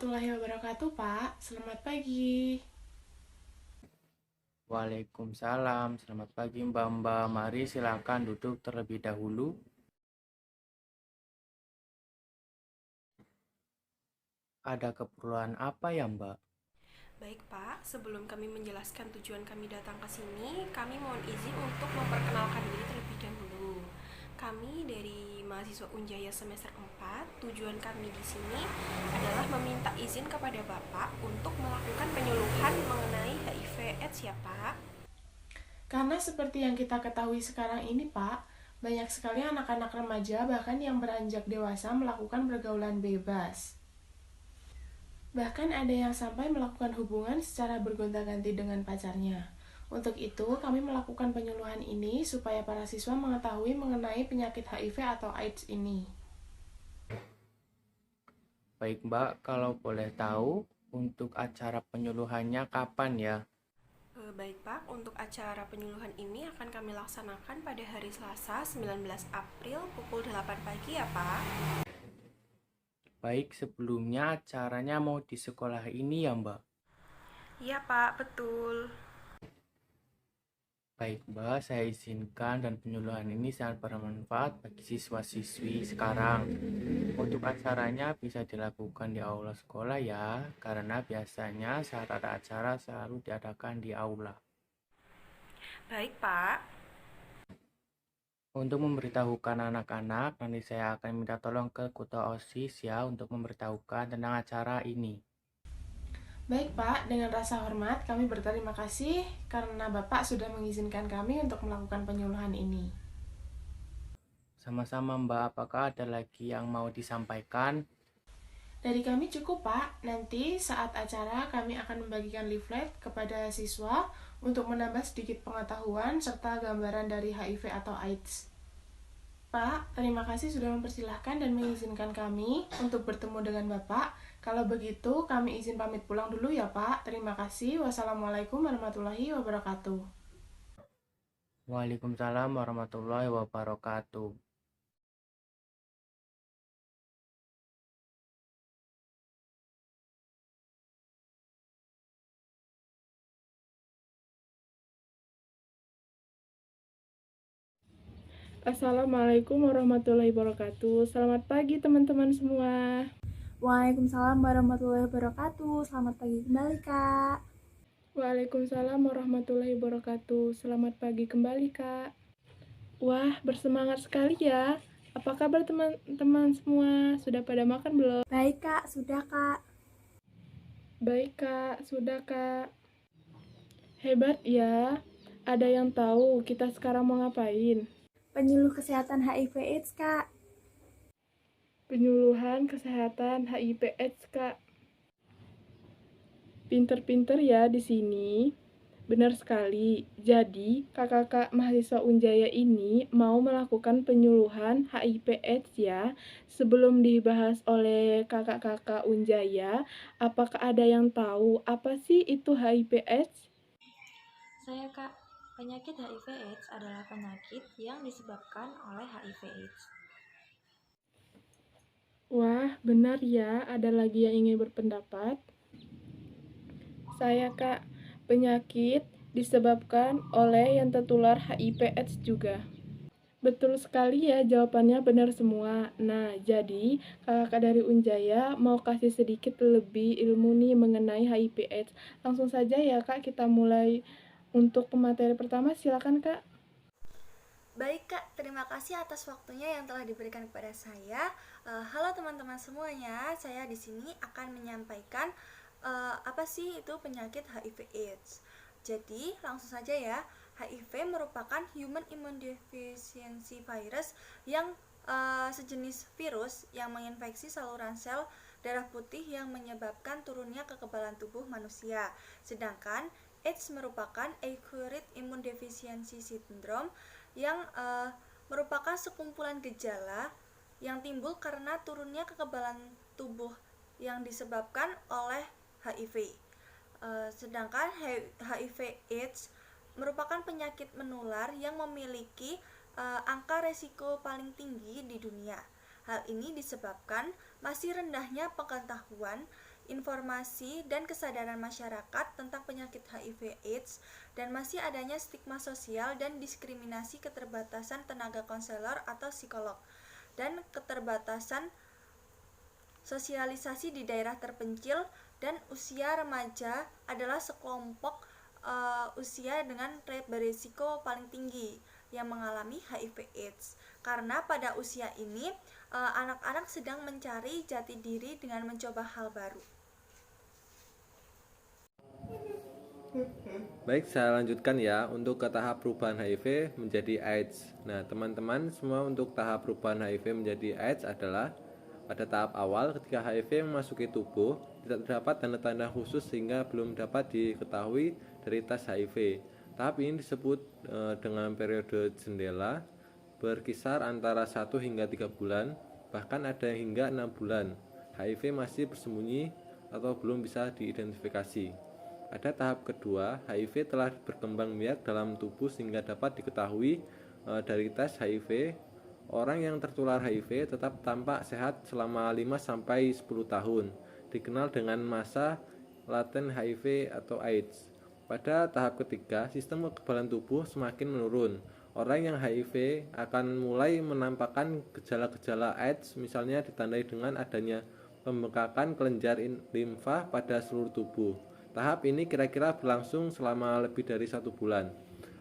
warahmatullahi wabarakatuh, Pak. Selamat pagi. Waalaikumsalam, selamat pagi Mbak. Mari silakan duduk terlebih dahulu. Ada keperluan apa ya Mbak? Baik Pak, sebelum kami menjelaskan tujuan kami datang ke sini, kami mohon izin untuk memperkenalkan diri terlebih dahulu. Kami dari mahasiswa Unjaya semester 4. Tujuan kami di sini adalah meminta izin kepada Bapak untuk melakukan penyuluhan mengenai HIV/AIDS ya Pak. Karena seperti yang kita ketahui sekarang ini, Pak, banyak sekali anak-anak remaja bahkan yang beranjak dewasa melakukan pergaulan bebas. Bahkan ada yang sampai melakukan hubungan secara bergonta-ganti dengan pacarnya. Untuk itu, kami melakukan penyuluhan ini supaya para siswa mengetahui mengenai penyakit HIV atau AIDS ini. Baik Mbak, kalau boleh tahu untuk acara penyuluhannya kapan ya? Baik Pak, untuk acara penyuluhan ini akan kami laksanakan pada hari Selasa 19 April pukul 8 pagi ya Pak. Baik, sebelumnya acaranya mau di sekolah ini ya Mbak? Iya Pak, betul. Baik Mbak, saya izinkan dan penyuluhan ini sangat bermanfaat bagi siswa-siswi sekarang. Untuk acaranya bisa dilakukan di aula sekolah ya, karena biasanya saat ada acara selalu diadakan di aula. Baik Pak. Untuk memberitahukan anak-anak, nanti saya akan minta tolong ke Kuta OSIS ya untuk memberitahukan tentang acara ini. Baik Pak, dengan rasa hormat kami berterima kasih karena Bapak sudah mengizinkan kami untuk melakukan penyuluhan ini. Sama-sama Mbak, apakah ada lagi yang mau disampaikan? Dari kami cukup Pak, nanti saat acara kami akan membagikan leaflet kepada siswa untuk menambah sedikit pengetahuan serta gambaran dari HIV atau AIDS. Pak, terima kasih sudah mempersilahkan dan mengizinkan kami untuk bertemu dengan Bapak. Kalau begitu, kami izin pamit pulang dulu ya Pak. Terima kasih. Wassalamualaikum warahmatullahi wabarakatuh. Waalaikumsalam warahmatullahi wabarakatuh. Assalamualaikum warahmatullahi wabarakatuh. Selamat pagi teman-teman semua. Waalaikumsalam warahmatullahi wabarakatuh. Selamat pagi kembali, Kak. Waalaikumsalam warahmatullahi wabarakatuh. Selamat pagi kembali, Kak. Wah, bersemangat sekali ya. Apa kabar teman-teman semua? Sudah pada makan belum? Baik, Kak. Sudah, Kak. Baik, Kak. Sudah, Kak. Hebat ya. Ada yang tahu kita sekarang mau ngapain? Penyuluh kesehatan HIV/AIDS, Kak. Penyuluhan kesehatan HIV/AIDS, Kak. Pinter-pinter ya di sini. Benar sekali. Jadi, kakak-kakak mahasiswa Unjaya ini mau melakukan penyuluhan HIV/AIDS ya. Sebelum dibahas oleh kakak-kakak Unjaya, apakah ada yang tahu apa sih itu HIV/AIDS? Saya Kak, penyakit HIV/AIDS adalah penyakit yang disebabkan oleh HIV/AIDS. Wah, benar ya. Ada lagi yang ingin berpendapat? Saya Kak, penyakit disebabkan oleh yang tertular HIV/AIDS juga. Betul sekali ya, jawabannya benar semua. Nah, jadi kakak dari Unjaya mau kasih sedikit lebih ilmu nih mengenai HIV/AIDS. Langsung saja ya Kak, kita mulai untuk pemateri pertama. Silakan Kak. Baik, Kak. Terima kasih atas waktunya yang telah diberikan kepada saya. Halo teman-teman semuanya. Saya di sini akan menyampaikan apa sih itu penyakit HIV/AIDS. Jadi, langsung saja ya. HIV merupakan Human Immunodeficiency Virus yang sejenis virus yang menginfeksi saluran sel darah putih yang menyebabkan turunnya kekebalan tubuh manusia. Sedangkan AIDS merupakan Acquired Immunodeficiency Syndrome yang merupakan sekumpulan gejala yang timbul karena turunnya kekebalan tubuh yang disebabkan oleh HIV. Sedangkan HIV/AIDS merupakan penyakit menular yang memiliki angka resiko paling tinggi di dunia. Hal ini disebabkan masih rendahnya pengetahuan informasi dan kesadaran masyarakat tentang penyakit HIV/AIDS, dan masih adanya stigma sosial dan diskriminasi keterbatasan tenaga konselor atau psikolog, dan keterbatasan sosialisasi di daerah terpencil, dan usia remaja adalah sekelompok usia dengan berisiko paling tinggi yang mengalami HIV/AIDS. Karena pada usia ini anak-anak sedang mencari jati diri dengan mencoba hal baru. Baik, saya lanjutkan ya untuk ke tahap perubahan HIV menjadi AIDS. Nah, teman-teman semua, untuk tahap perubahan HIV menjadi AIDS adalah pada tahap awal ketika HIV memasuki tubuh, tidak terdapat tanda-tanda khusus sehingga belum dapat diketahui dari tes HIV. Tahap ini disebut dengan periode jendela, berkisar antara 1 hingga 3 bulan, bahkan ada hingga 6 bulan. HIV masih bersembunyi atau belum bisa diidentifikasi. Pada tahap kedua, HIV telah berkembang biak dalam tubuh sehingga dapat diketahui dari tes HIV. Orang yang tertular HIV tetap tampak sehat selama 5-10 tahun, dikenal dengan masa laten HIV atau AIDS. Pada tahap ketiga, sistem kekebalan tubuh semakin menurun. Orang yang HIV akan mulai menampakkan gejala-gejala AIDS, misalnya ditandai dengan adanya pembengkakan kelenjar limfa pada seluruh tubuh. Tahap ini kira-kira berlangsung selama lebih dari 1 bulan.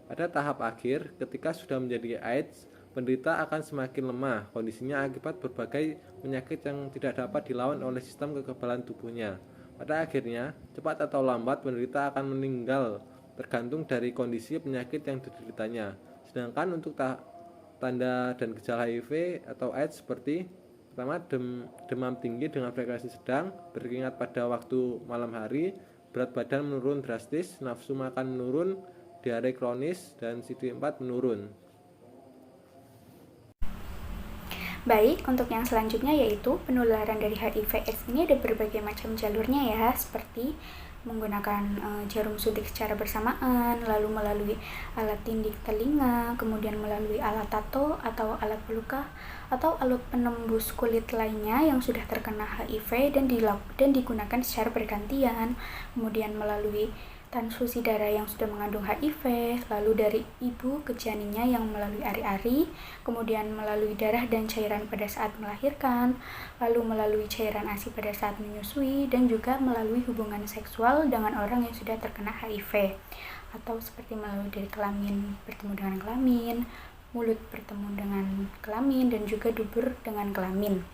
Pada tahap akhir, ketika sudah menjadi AIDS, penderita akan semakin lemah kondisinya akibat berbagai penyakit yang tidak dapat dilawan oleh sistem kekebalan tubuhnya. Pada akhirnya, cepat atau lambat penderita akan meninggal tergantung dari kondisi penyakit yang dideritanya. Sedangkan untuk tanda dan gejala HIV atau AIDS seperti pertama, demam tinggi dengan frekuensi sedang, berkeringat pada waktu malam hari, berat badan menurun drastis, nafsu makan menurun, diare kronis, dan CD4 menurun. Baik, untuk yang selanjutnya yaitu penularan dari HIV/AIDS ini ada berbagai macam jalurnya ya, seperti menggunakan jarum suntik secara bersamaan, lalu melalui alat tindik telinga, kemudian melalui alat tato atau alat peluka atau alat penembus kulit lainnya yang sudah terkena HIV dan digunakan secara bergantian, kemudian melalui transfusi darah yang sudah mengandung HIV, lalu dari ibu ke janinnya yang melalui ari-ari, kemudian melalui darah dan cairan pada saat melahirkan, lalu melalui cairan ASI pada saat menyusui, dan juga melalui hubungan seksual dengan orang yang sudah terkena HIV, atau seperti melalui dari kelamin bertemu dengan kelamin, mulut bertemu dengan kelamin, dan juga dubur dengan kelamin.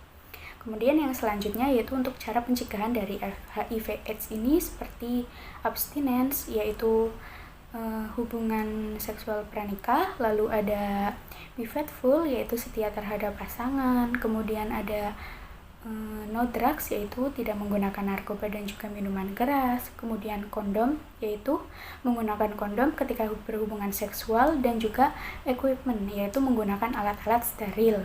Kemudian yang selanjutnya yaitu untuk cara pencegahan dari HIV/AIDS ini seperti abstinence, yaitu hubungan seksual pranikah, lalu ada be faithful, yaitu setia terhadap pasangan, kemudian ada no drugs, yaitu tidak menggunakan narkoba dan juga minuman keras, kemudian kondom, yaitu menggunakan kondom ketika berhubungan seksual, dan juga equipment, yaitu menggunakan alat-alat steril.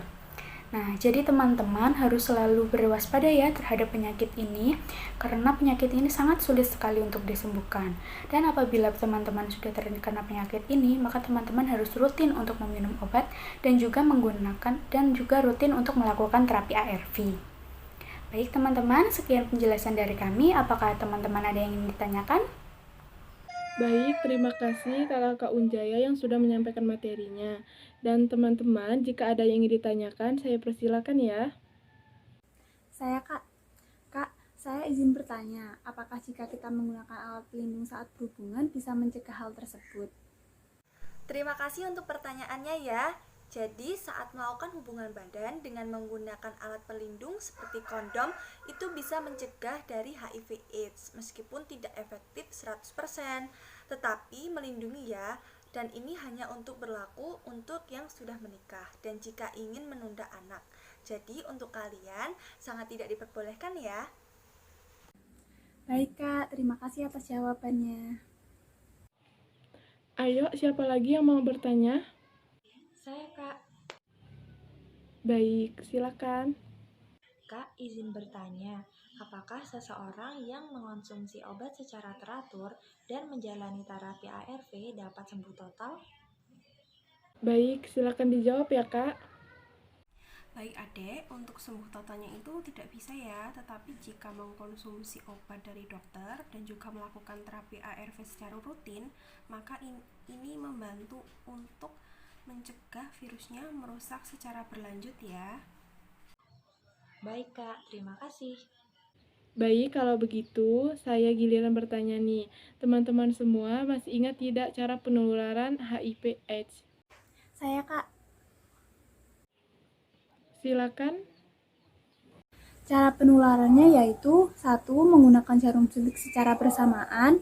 Nah, jadi teman-teman harus selalu berwaspada ya terhadap penyakit ini, karena penyakit ini sangat sulit sekali untuk disembuhkan. Dan apabila teman-teman sudah terkena penyakit ini, maka teman-teman harus rutin untuk meminum obat dan juga rutin untuk melakukan terapi ARV. Baik teman-teman, sekian penjelasan dari kami. Apakah teman-teman ada yang ingin ditanyakan? Baik, terima kasih Kakak Unjaya yang sudah menyampaikan materinya. Dan teman-teman, jika ada yang ingin ditanyakan, saya persilakan ya. Saya Kak, saya izin bertanya, apakah jika kita menggunakan alat pelindung saat berhubungan bisa mencegah hal tersebut? Terima kasih untuk pertanyaannya ya. Jadi saat melakukan hubungan badan dengan menggunakan alat pelindung seperti kondom, itu bisa mencegah dari HIV/AIDS meskipun tidak efektif 100%, tetapi melindungi ya. Dan ini hanya untuk berlaku untuk yang sudah menikah dan jika ingin menunda anak. Jadi untuk kalian sangat tidak diperbolehkan ya. Baik Kak, terima kasih atas jawabannya. Ayo, siapa lagi yang mau bertanya? Saya Kak. Baik, silakan. Kak, izin bertanya, apakah seseorang yang mengonsumsi obat secara teratur dan menjalani terapi ARV dapat sembuh total? Baik, silakan dijawab ya Kak. Baik adek, untuk sembuh totalnya itu tidak bisa ya, tetapi jika mengkonsumsi obat dari dokter dan juga melakukan terapi ARV secara rutin, maka ini membantu untuk mencegah virusnya merusak secara berlanjut ya. Baik Kak, terima kasih. Baik, kalau begitu saya giliran bertanya nih. Teman-teman semua masih ingat tidak cara penularan HIV/AIDS? Saya Kak, Silakan. cara penularannya yaitu 1. Menggunakan jarum suntik secara bersamaan,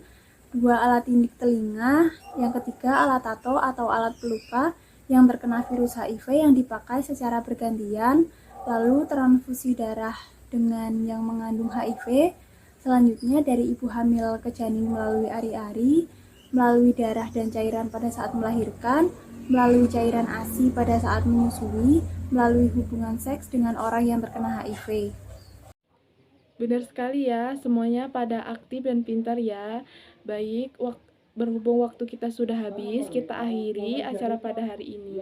2. Alat tindik telinga, yang ketiga alat tato atau alat peluka yang terkena virus HIV yang dipakai secara bergantian, lalu transfusi darah dengan yang mengandung HIV, selanjutnya dari ibu hamil ke janin melalui ari-ari, melalui darah dan cairan pada saat melahirkan, melalui cairan ASI pada saat menyusui, melalui hubungan seks dengan orang yang terkena HIV. Benar sekali ya, semuanya pada aktif dan pintar ya. Baik, berhubung waktu kita sudah habis, kita akhiri acara pada hari ini.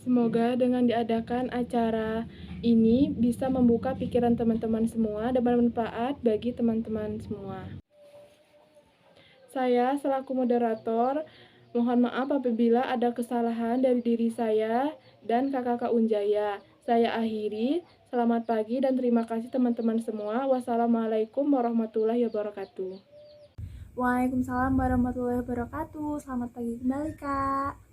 Semoga dengan diadakan acara ini bisa membuka pikiran teman-teman semua dan bermanfaat bagi teman-teman semua. Saya selaku moderator, mohon maaf apabila ada kesalahan dari diri saya dan kakak Unjaya. Saya akhiri, selamat pagi dan terima kasih teman-teman semua. Wassalamualaikum warahmatullahi wabarakatuh. Waalaikumsalam warahmatullahi wabarakatuh. Selamat pagi kembali Kak.